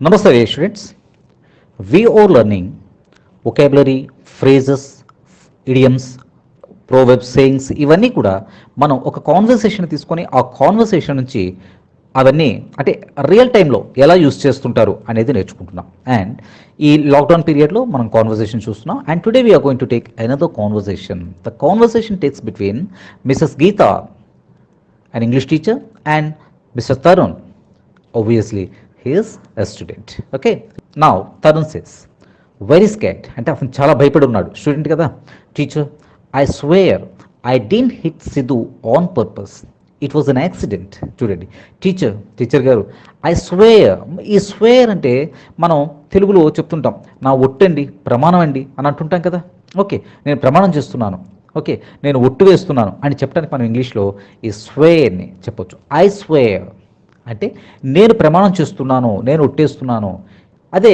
Namaste, dear students. We are learning vocabulary, phrases, idioms, proverbs, sayings ఇవన్నీ కూడా మనం ఒక కాన్వర్సేషన్ తీసుకొని ఆ కాన్వర్సేషన్ నుంచి అవన్నీ అంటే రియల్ టైంలో ఎలా యూస్ చేస్తుంటారు అనేది నేర్చుకుంటున్నాం. అండ్ ఈ లాక్డౌన్ పీరియడ్లో మనం కాన్వర్సేషన్ చూస్తున్నాం. And today we are going to take another conversation. The conversation takes between Mrs Geeta, an English teacher, and Mr. Tarun. Obviously, he is a student. Okay. Now, Tarun says, very scared. అంటే అతను చాలా భయపడి ఉన్నాడు, student కదా. Teacher, I swear I didn't hit Siddhu on purpose, it was an accident. చూడండి, teacher గారు, I swear. ఈ swear అంటే మనం తెలుగులో చెప్తుంటాం, నా ఒట్టండి, ప్రమాణం అండి అని అంటుంటాం కదా. ఓకే, నేను ప్రమాణం చేస్తున్నాను, ఓకే, నేను ఒట్టు వేస్తున్నాను అని చెప్పడానికి మనం ఇంగ్లీష్లో ఈ స్వేర్ని చెప్పొచ్చు. ఐ స్వేర్ అంటే నేను ప్రమాణం చేస్తున్నాను, నేను ఒట్టేస్తున్నాను. అదే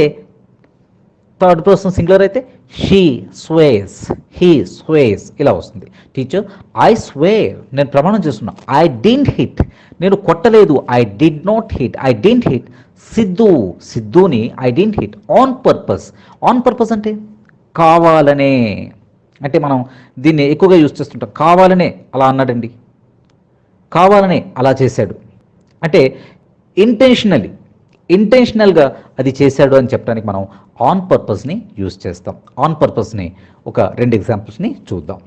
థర్డ్ పర్సన్ సింగులర్ అయితే షీ స్వేస్, హీ స్వేస్ ఇలా వస్తుంది. టీచర్, ఐ స్వేర్ నేను ప్రమాణం చేస్తున్నా. ఐ డింట్ హిట్ నేను కొట్టలేదు. I did not hit, I didn't hit సిద్ధుని I didn't hit on purpose. On purpose అంటే కావాలనే, అంటే మనం దీన్ని ఎక్కువగా యూజ్ చేస్తుంటాం. కావాలనే అలా అన్నాడండి, కావాలనే అలా చేశాడు అంటే ఇంటెన్షనల్గా అది చేశాడు అని చెప్పడానికి మనం ఆన్ పర్పస్ని యూజ్ చేస్తాం. ఆన్ పర్పస్ని ఒక 2 ఎగ్జాంపుల్స్ని చూద్దాం.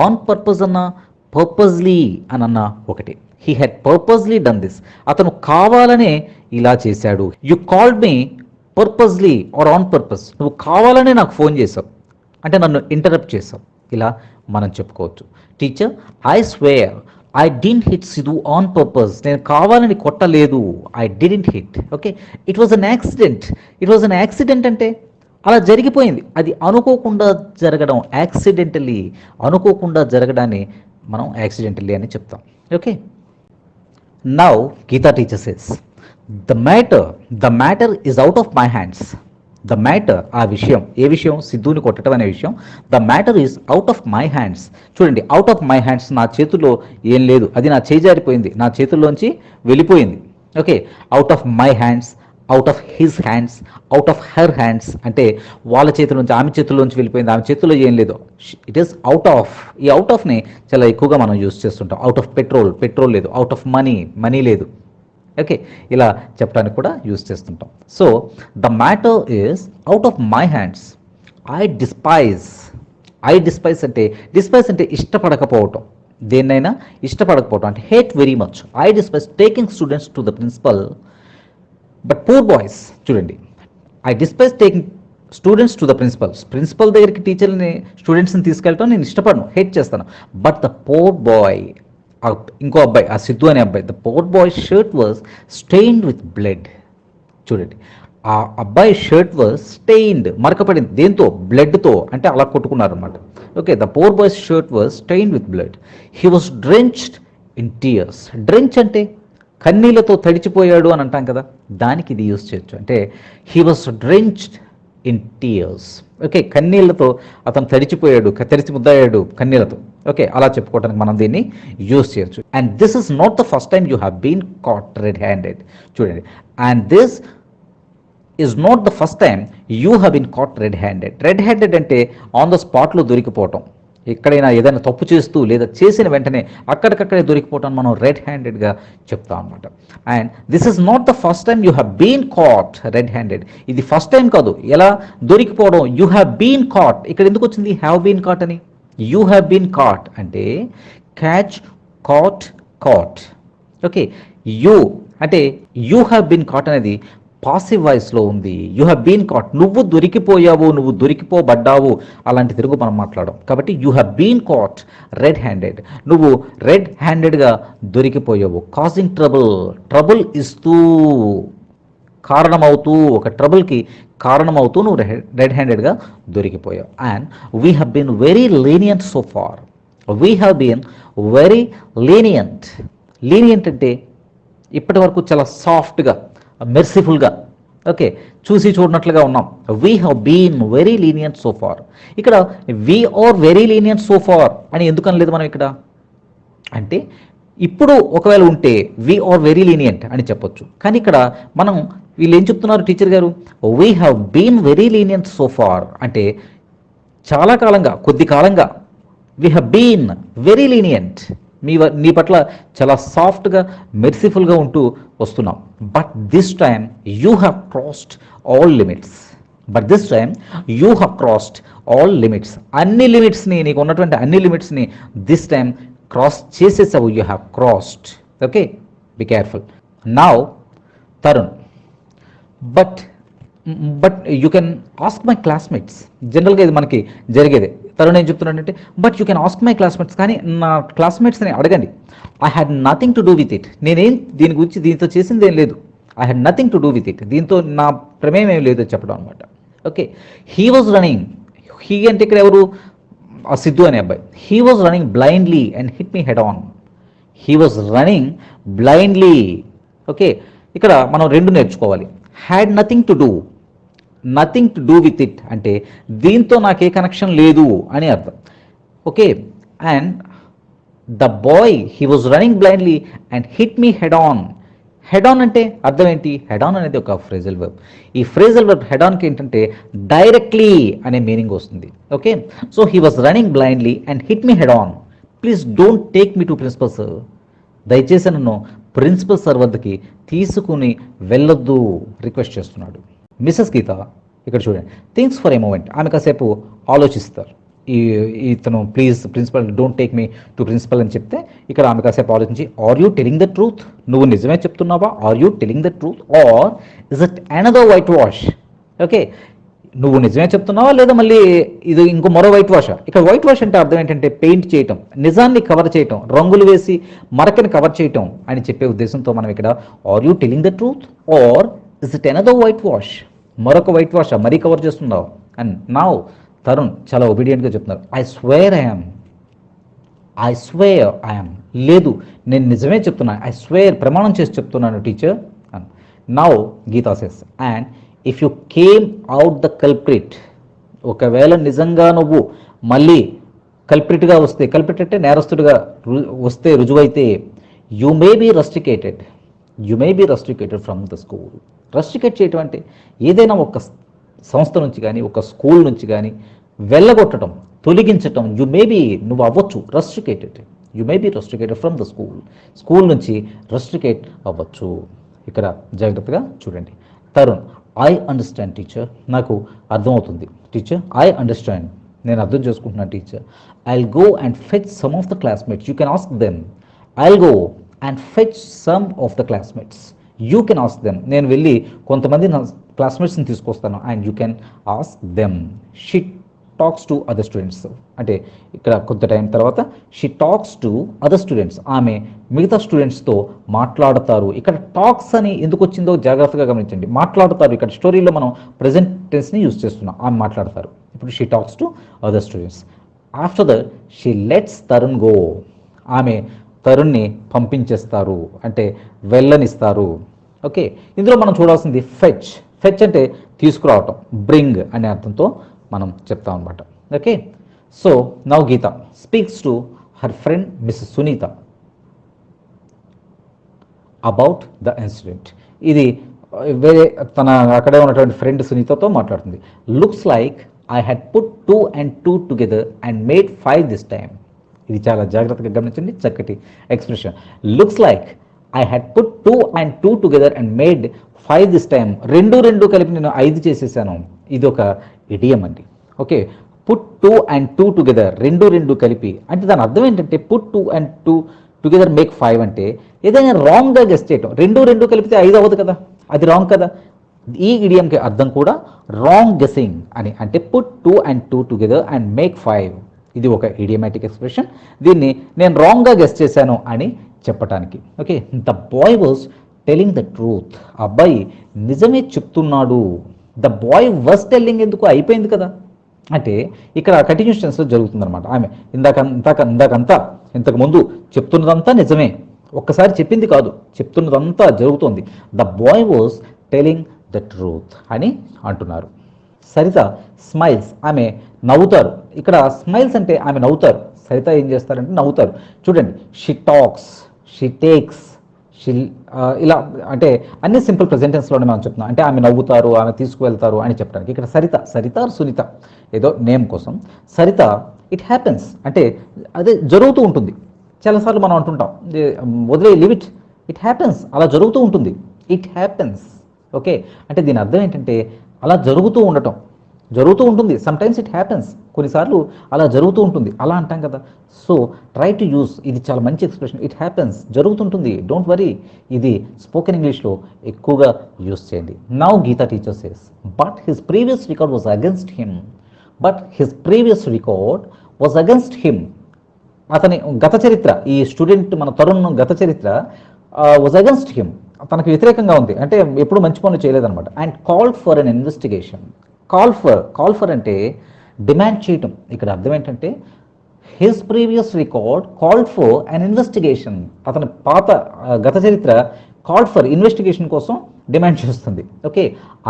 ఆన్ పర్పస్ అన్న, పర్పస్లీ అని అన్న ఒకటి. He had purposely done this. అతను కావాలనే ఇలా చేశాడు. You called me purposely or on purpose. నువ్వు కావాలనే నాకు ఫోన్ చేసావు అంటే నన్ను ఇంటరప్ట్ చేసావు, ఇలా మనం చెప్పుకోవచ్చు. Teacher, I swear I didn't hit Sidhu on purpose. నేను కావాలని కొట్టలేదు. I didn't hit. Okay, it was an accident. It was an accident అంటే అలా జరిగిపోయింది, అది అనుకోకుండా జరగడం. యాక్సిడెంటలీ, అనుకోకుండా జరగడాన్ని మనం యాక్సిడెంటలీ అని చెప్తాం. Okay, now Geeta teacher says, the matter is out of my hands. The matter, ఆ విషయం, ఏ విషయం? సిద్ధుని కొట్టడం అనే విషయం. The matter is out of my hands. చూడండి, అవుట్ ఆఫ్ మై హ్యాండ్స్, నా చేతుల్లో ఏం లేదు, అది నా చేజారిపోయింది, నా చేతుల్లోంచి వెళ్ళిపోయింది. Okay, out of my hands, out of his hands, out of her hands అంటే వాళ్ళ చేతుల నుంచి, ఆమె చేతుల్లోంచి వెళ్ళిపోయింది, ఆమె చేతుల్లో ఏం లేదు. It is out of. ఈ అవుట్ ఆఫ్ని చాలా ఎక్కువగా మనం యూజ్ చేస్తుంటాం. అవుట్ ఆఫ్ పెట్రోల్ లేదు. అవుట్ ఆఫ్ మనీ లేదు. ఓకే, ఇలా చెప్పడానికి కూడా యూజ్ చేస్తుంటాం. So the matter is out of my hands. I despise అంటే ఇష్టపడకపోవటం, దేన్నైనా ఇష్టపడకపోవటం అంటే hate very much. I despise taking students to the principal, but poor boys. చూడండి, I despise taking students to the principal దగ్గరికి టీచర్ని, స్టూడెంట్స్ని తీసుకెళ్ళటం నేను ఇష్టపడను, హేట్ చేస్తాను. బట్ ద పూర్ బాయ్, ఇంకో అబ్బాయి, ఆ సిద్ధు అనే అబ్బాయి, the poor bye shirt was stained with blood. చూడండి, ఆ అబ్బాయి షర్ట్ వాజ్ స్టెయిన్డ్, మరకపడింది. దేంతో? బ్లడ్తో. అంటే అలా కొట్టుకున్నారు అనమాట. Okay, the poor boys shirt was stained with blood. He was drenched in tears. Drench అంటే కన్నీళ్లతో తడిచిపోయాడు అని అంటాం కదా, దానికి ఇది యూజ్ చేయొచ్చు. అంటే he was drenched in tears. Okay, కన్నీళ్లతో అతను తడిచిపోయాడు, తడిచి ముద్దయ్యాడు కన్నీళ్లతో. ఓకే, అలా చెప్పుకోవడానికి మనం దీన్ని యూజ్ చేయొచ్చు. And this is not the first time you have been caught red handed. చూడండి, and this is not the first time you have been caught red handed అంటే ఆన్ ద స్పాట్లో దొరికిపోవటం. ఎక్కడైనా ఏదైనా తప్పు చేస్తూ లేదా చేసిన వెంటనే అక్కడికక్కడే దొరికిపోవటం మనం రెడ్ హ్యాండెడ్గా చెప్తాం అనమాట. And this is not the first time you have been caught red handed. ఇది ఫస్ట్ టైం కాదు, ఎలా దొరికిపోవడం. యూ హ్యావ్ బీన్ కాట్, ఇక్కడ ఎందుకు వచ్చింది హ్యావ్ బీన్ కాట్ అని? యూ హ్యావ్ బీన్ కాట్ అంటే క్యాచ్, కాట్. ఓకే, యూ అంటే యూ హ్యావ్ బీన్ కాట్ అనేది పాసివ్ వాయిస్లో ఉంది. యూ హ్యావ్ బీన్ కాట్, నువ్వు దొరికిపోయావు, నువ్వు దొరికిపోబడ్డావు, అలాంటి తిరుగు మనం మాట్లాడడం. కాబట్టి you have been caught red handed, నువ్వు రెడ్ హ్యాండెడ్గా దొరికిపోయావు. కాజింగ్ ట్రబుల్ ఇస్తూ, కారణమవుతూ, ఒక ట్రబుల్కి కారణమవుతూ నువ్వు రెడ్ హ్యాండెడ్గా దొరికిపోయావు. And we have been very lenient so far. We have been very lenient అంటే ఇప్పటి వరకు చాలా సాఫ్ట్గా, మెర్సిఫుల్గా ఓకే, చూసి చూడనట్లుగా ఉన్నాం. We have been very lenient so far. ఇక్కడ we are very lenient so far అని ఎందుకు అనలేదు మనం ఇక్కడ అంటే, ఇప్పుడు ఒకవేళ ఉంటే వీ ఆర్ వెరీ లీనియంట్ అని చెప్పొచ్చు. కానీ ఇక్కడ మనం వీళ్ళు ఏం చెప్తున్నారు టీచర్ గారు, we have been very lenient so far అంటే చాలా కాలంగా, కొద్ది కాలంగా we have been very lenient, నీ పట్ల చాలా సాఫ్ట్గా మెర్సిఫుల్గా ఉంటూ వస్తున్నాం. But this time you have crossed all limits. But this time you have crossed all limits. అన్ని లిమిట్స్ని, నీకు ఉన్నటువంటి అన్ని లిమిట్స్ని దిస్ టైమ్ క్రాస్ చేసేసావు. You have crossed. Okay, be careful. Now Tarun, but you can ask my classmates. జనరల్గా ఇది మనకి జరిగేదే. తరుణ్ ఏం చెప్తున్నాడంటే, but you can ask my classmates, కానీ నా క్లాస్మేట్స్ని అడగండి. I had nothing to do with it. నేనేం దీని గురించి దీంతో చేసింది ఏం లేదు. I had nothing to do with it. దీంతో నా ప్రమేయం ఏం లేదు చెప్పడం అనమాట. Okay, he was running. He అంటే ఇక్కడ ఎవరు, ఆ సిద్ధు అనే అబ్బాయి. He was running blindly and hit me head on. He was running blindly. Okay, ఇక్కడ మనం రెండు నేర్చుకోవాలి. Had nothing to do, nothing to do with it అంటే దీంతో నాకే కనెక్షన్ లేదు అని అర్థం. Okay, and the boy he was running blindly and hit me head on. Head on అంటే అర్థం ఏంటి? హెడ్ ఆన్ అనేది ఒక ఫ్రేజల్ వర్బ్. ఈ ఫ్రేజల్ వర్బ్ హెడ్ ఆన్కి ఏంటంటే డైరెక్ట్లీ అనే మీనింగ్ వస్తుంది. Okay, so he was running blindly and hit me head on. Please don't take me to principal sir. దయచేసి నన్ను ప్రిన్సిపల్ సార్ వద్దకి తీసుకుని వెళ్ళొద్దు రిక్వెస్ట్ చేస్తున్నాడు. మిస్సెస్ గీత ఇక్కడ చూడండి, థింక్స్ ఫర్ ఏ మూమెంట్. ఆమె కాసేపు ఆలోచిస్తారు. ఇతను please principal don't take me to principal అని చెప్తే ఇక్కడ ఆమె కాసేపు ఆలోచించి, are you telling the truth? నువ్వు నిజమే చెప్తున్నావా? Are you telling the truth or is it another whitewash? ఓకే, నువ్వు నిజమే చెప్తున్నావా లేదా మళ్ళీ ఇది ఇంకో మరో వైట్ వాషా? ఇక్కడ వైట్ వాష్ అంటే అర్థం ఏంటంటే పెయింట్ చేయటం, నిజాన్ని కవర్ చేయటం, రంగులు వేసి మరకని కవర్ చేయటం అని చెప్పే ఉద్దేశంతో మనం ఇక్కడ are you telling the truth or is it another whitewash? మరొక వైట్ వాషా, మరీ కవర్ చేస్తున్నావు? అండ్ నౌ తరుణ్ చాలా ఒబీడియంట్గా చెప్తున్నారు, I swear I'm. I swear I'm, లేదు నేను నిజమే చెప్తున్నాను. ఐ స్వేర్, ప్రమాణం చేసి చెప్తున్నాను teacher. And now Geeta says, and if you came out the culprit, ఒకవేళ నిజంగా నువ్వు మళ్ళీ కల్ప్రిట్గా వస్తే, కల్ప్రిట్ అంటే నేరస్తుడిగా వస్తే, రుజువైతే, you may be rusticated. You may be rusticated from the school. Rusticate చేయటం అంటే ఏదైనా ఒక సంస్థ నుంచి కానీ ఒక స్కూల్ నుంచి కానీ వెళ్ళగొట్టడం, తొలగించటం. యు మే బీ, నువ్వు అవ్వచ్చు rusticated. You may be rusticated from the school. School నుంచి రస్టికేట్ అవ్వచ్చు. ఇక్కడ జాగ్రత్తగా చూడండి. Tarun, I understand teacher. నాకు అర్థమవుతుంది టీచర్. ఐ అండర్స్టాండ్, నేను అర్థం చేసుకుంటున్నాను teacher. I'll go and fetch some of the classmates. You can ask them. I'll go and fetch some of the classmates. You can ask them. నేను వెళ్ళి కొంతమంది నా క్లాస్మేట్స్ని తీసుకొస్తాను. And you can ask them. She talks to other students అంటే ఇక్కడ కొంత time తర్వాత she talks to other students. ఆమె మిగతా స్టూడెంట్స్తో మాట్లాడతారు. ఇక్కడ టాక్స్ అని ఎందుకు వచ్చిందో జాగ్రత్తగా గమనించండి. మాట్లాడతారు, ఇక్కడ స్టోరీలో మనం ప్రజెంట్ టెన్స్ని యూజ్ చేస్తున్నాం. ఆమె మాట్లాడతారు. ఇప్పుడు she talks to other students. After that she let's Tarun go. ఆమె తరుణ్ని పంపించేస్తారు అంటే వెళ్ళనిస్తారు. ఓకే, ఇందులో మనం చూడాల్సింది ఫెచ్. ఫెచ్ అంటే తీసుకురావటం, బ్రింగ్ అనే అర్థంతో మనం చెప్తాం అనమాట. Okay, so now Geeta speaks to her friend Miss Sunita about the incident. ఇది వేరే తన అక్కడే ఉన్నటువంటి ఫ్రెండ్ సునీతతో మాట్లాడుతుంది. Looks like I had put 2 and 2 together and made 5 this time. ఇది చాలా జాగ్రత్తగా గమనించండి, చక్కటి expression. Looks like I had put 2 and 2 together and made 5 this time. రెండు కలిపి నేను 5 చేసేసాను. ఇది ఒక ఇడియం అండి. ఓకే, పుట్ 2 and 2 టుగెదర్, రెండు కలిపి అంటే దాని అర్థం ఏంటంటే పుట్ 2 and 2 టుగెదర్ మేక్ 5 అంటే ఏదైనా రాంగ్గా గెస్ చేయటం. రెండు కలిపితే 5 అవ్వదు కదా, అది రాంగ్ కదా. ఈ ఇడియంకి అర్థం కూడా రాంగ్ గెస్సింగ్ అని. అంటే put 2 and 2 together and make 5. ఇది ఒక ఇడియమాటిక్ ఎక్స్ప్రెషన్. దీన్ని నేను రాంగ్గా గెస్ చేశాను అని చెప్పటానికి. Okay, the boy was telling the truth. అబ్బాయి నిజమే చెప్తున్నాడు. ద బాయ్ వాజ్ టెల్లింగ్ ఎందుకు, అయిపోయింది కదా. అంటే ఇక్కడ కంటిన్యూస్ టెన్స్లో జరుగుతుందన్నమాట. ఆమె ఇందాకంతా ఇంతకు ముందు చెప్తున్నదంతా నిజమే, ఒక్కసారి చెప్పింది కాదు, చెప్తున్నదంతా జరుగుతుంది. The boy was telling the truth అని అంటున్నారు. సరిత స్మైల్స్, ఆమె నవ్వుతారు. ఇక్కడ స్మైల్స్ అంటే ఆమె నవ్వుతారు. సరిత ఏం చేస్తారంటే నవ్వుతారు. చూడండి, she talks, she takes, she ఇలా అంటే అన్ని సింపుల్ ప్రెజెంటెన్స్లోనే మనం చెప్తున్నాం. అంటే ఆమె నవ్వుతారు, ఆమె తీసుకువెళ్తారు అని చెప్పడానికి. ఇక్కడ సరిత, సరిత సునీత ఏదో నేమ్ కోసం. సరిత ఇట్ హ్యాపెన్స్ అంటే అదే జరుగుతూ ఉంటుంది. చాలాసార్లు మనం అంటుంటాం వదిలే లివ్ ఇట్, ఇట్ హ్యాపెన్స్, అలా జరుగుతూ ఉంటుంది. It happens, okay. అంటే దీని అర్థం ఏంటంటే అలా జరుగుతూ ఉండటం, జరుగుతూ ఉంటుంది. సమ్టైమ్స్ ఇట్ హ్యాపెన్స్, కొన్నిసార్లు అలా జరుగుతూ ఉంటుంది, అలా అంటాం కదా. సో ట్రై టు యూస్, ఇది చాలా మంచి ఎక్స్ప్రెషన్. ఇట్ హ్యాపెన్స్, జరుగుతుంటుంది, డోంట్ వరీ. ఇది స్పోకెన్ ఇంగ్లీష్లో ఎక్కువగా యూస్ చేయండి. Now Geeta teacher says but his previous record was against him. But his previous record was against him. అతని గత చరిత్ర, ఈ స్టూడెంట్ మన తరుణ్ గత చరిత్ర వాజ్ అగెన్స్ట్ హిమ్, తనకు వ్యతిరేకంగా ఉంది, అంటే ఎప్పుడు మంచి పనులు చేయలేదన్నమాట. And called for an investigation. Call for అంటే డిమాండ్ చేయటం. ఇక్కడ అర్థం ఏంటంటే his previous record called for an investigation. అతని పాత గత చరిత్ర కాల్డ్ ఫర్ ఇన్వెస్టిగేషన్ కోసం డిమాండ్ చేస్తుంది. Okay,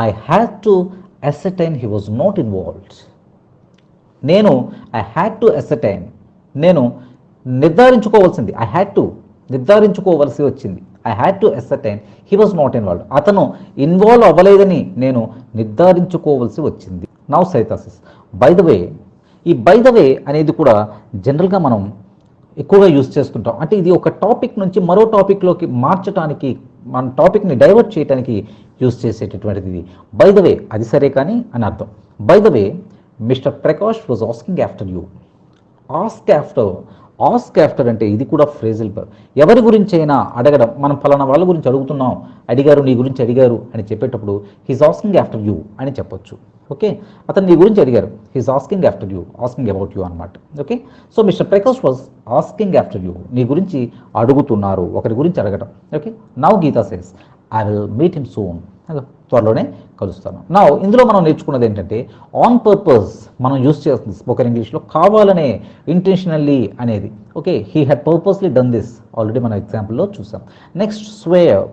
I had to ascertain he was not involved. I had to ascertain, నేను నిర్ధారించుకోవాల్సింది, ఐ హ్యాడ్ టు నిర్ధారించుకోవలసి వచ్చింది. I had to ascertain he was not involved. అతను ఇన్వాల్వ్ అవ్వలేదని నేను నిర్ధారించుకోవాల్సి వచ్చింది. Now సైతాసిస్, by the way. ఈ బై ద వే అనేది కూడా జనరల్గా మనం ఎక్కువగా యూజ్ చేస్తుంటాం. అంటే ఇది ఒక టాపిక్ నుంచి మరో టాపిక్లోకి మార్చడానికి, మన టాపిక్ని డైవర్ట్ చేయడానికి యూజ్ చేసేటటువంటిది ఇది. బై ద వే, అది సరే కానీ అని అర్థం. By the way mister Prakash was asking after you. Ask after అంటే ఇది కూడా ఫ్రేజల్ వర్బ్. ఎవరి గురించి అయినా అడగడం, మనం ఫలానా వాళ్ళ గురించి అడుగుతున్నాం, అడిగారు, నీ గురించి అడిగారు అని చెప్పేటప్పుడు హీస్ ఆస్కింగ్ ఆఫ్టర్ యూ అని చెప్పొచ్చు. ఓకే, అతను నీ గురించి అడిగారు, he's asking after you, asking about you అనమాట. Okay, so mister Prakash was asking after you, నీ గురించి అడుగుతున్నారు, ఒకరి గురించి అడగడం. Okay, now Geeta says I will meet him soon, త్వరలోనే కలుస్తాను. నా ఇందులో మనం నేర్చుకున్నది ఏంటంటే ఆన్ పర్పస్ మనం యూస్ చేస్తుంది స్పోకెన్ ఇంగ్లీష్లో, కావాలనే, ఇంటెన్షనల్లీ అనేది. Okay, he had purposely done this, already మనం ఎగ్జాంపుల్లో చూసాం. నెక్స్ట్ స్వేర్,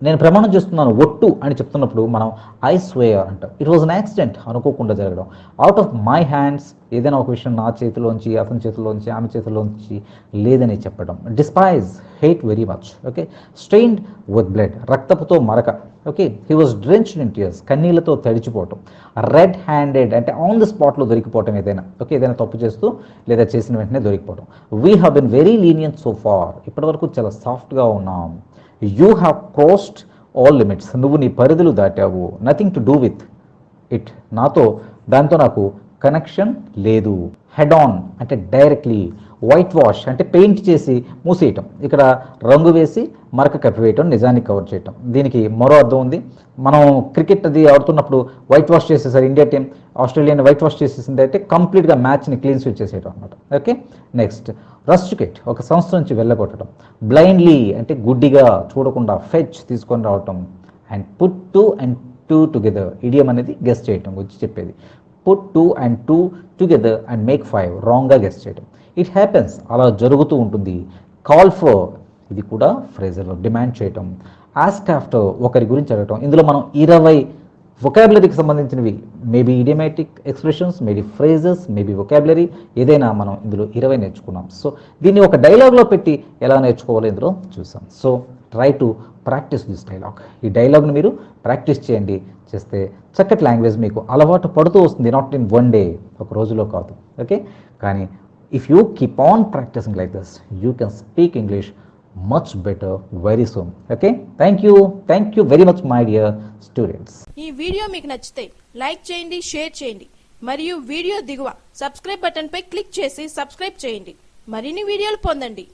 నేను ప్రమాణం చేస్తున్నాను, ఒట్టు అని చెప్తున్నప్పుడు మనం ఐ స్వేర్ అంటాం. ఇట్ వాజ్ అన్ యాక్సిడెంట్, అనుకోకుండా జరగడం. అవుట్ ఆఫ్ మై హ్యాండ్స్, ఏదైనా ఒక విషయం నా చేతిలోంచి, అతని చేతిలోంచి, ఆమె చేతిలోంచి లేదని చెప్పడం. Despise, hate very much. Okay, strained with blood, రక్తపుతో మరక. Okay, he was drenched in tears, కన్నీళ్లతో తడిచిపోవటం. రెడ్ హ్యాండెడ్ అంటే ఆన్ ది స్పాట్లో దొరికిపోవటం ఏదైనా. ఓకే, ఏదైనా తప్పు చేస్తూ లేదా చేసిన వెంటనే దొరికిపోవటం. We have been very lenient so far, ఇప్పటివరకు చాలా సాఫ్ట్గా ఉన్నాం. You have crossed all limits, నువ్వు నీ పరిధులు దాటావు. Nothing to do with it, దాంతో నాకు కనెక్షన్ లేదు. హెడ్ ఆన్ అంటే డైరెక్ట్లీ. వైట్ వాష్ అంటే పెయింట్ చేసి మూసేయటం, ఇక్కడ రంగు వేసి మరక కప్పివేయటం, నిజాన్ని కవర్ చేయటం. దీనికి మరో అర్థం ఉంది. మనం క్రికెట్ అది ఆడుతున్నప్పుడు వైట్ వాష్ చేసేసారు ఇండియా టీం, ఆస్ట్రేలియాని వైట్ వాష్ చేసేసింది అయితే కంప్లీట్గా మ్యాచ్ని క్లీన్ స్వీప్ చేసేయటం అనమాట. ఓకే, నెక్స్ట్ రస్టికేట్, ఒక సంస్థ నుంచి వెళ్ళగొట్టడం. బ్లైండ్లీ అంటే గుడ్డిగా, చూడకుండా. ఫెచ్, తీసుకొని రావటం. And put two and two together, idiom అనేది గెస్ చేయటం గురించి చెప్పేది. Put two and two together and make 5, రాంగ్గా గెస్ చేయటం. ఇట్ హ్యాపెన్స్, అలా జరుగుతూ ఉంటుంది. కాల్ ఫర్, ఇది కూడా ఫ్రేజల్ వర్బ్, డిమాండ్ చేయటం. ఆస్క్ ఆఫ్టర్, ఒకరి గురించి అడగటం. ఇందులో మనం 20 వొకాబులరీకి సంబంధించినవి, maybe idiomatic expressions, maybe phrases, maybe vocabulary, ఏదైనా మనం ఇందులో 20 నేర్చుకున్నాం. సో దీన్ని ఒక డైలాగ్లో పెట్టి ఎలా నేర్చుకోవాలో ఇందులో చూసాం. So try to practice this dialogue. ఈ డైలాగ్ని మీరు ప్రాక్టీస్ చేయండి. చేస్తే చక్కటి లాంగ్వేజ్ మీకు అలవాటు పడుతూ వస్తుంది. నాట్ ఇన్ వన్ డే, ఒక రోజులో కాదు. ఓకే, కానీ if you keep on practicing like this, you can speak English much better very soon. Okay, thank you very much my dear students. ఈ వీడియో మీకు నచ్చితే లైక్ చేయండి, షేర్ చేయండి మరియు వీడియో దిగువ సబ్స్క్రైబ్ బటన్ పై క్లిక్ చేసి subscribe చేయండి. మరిన్ని వీడియోలు పొందండి.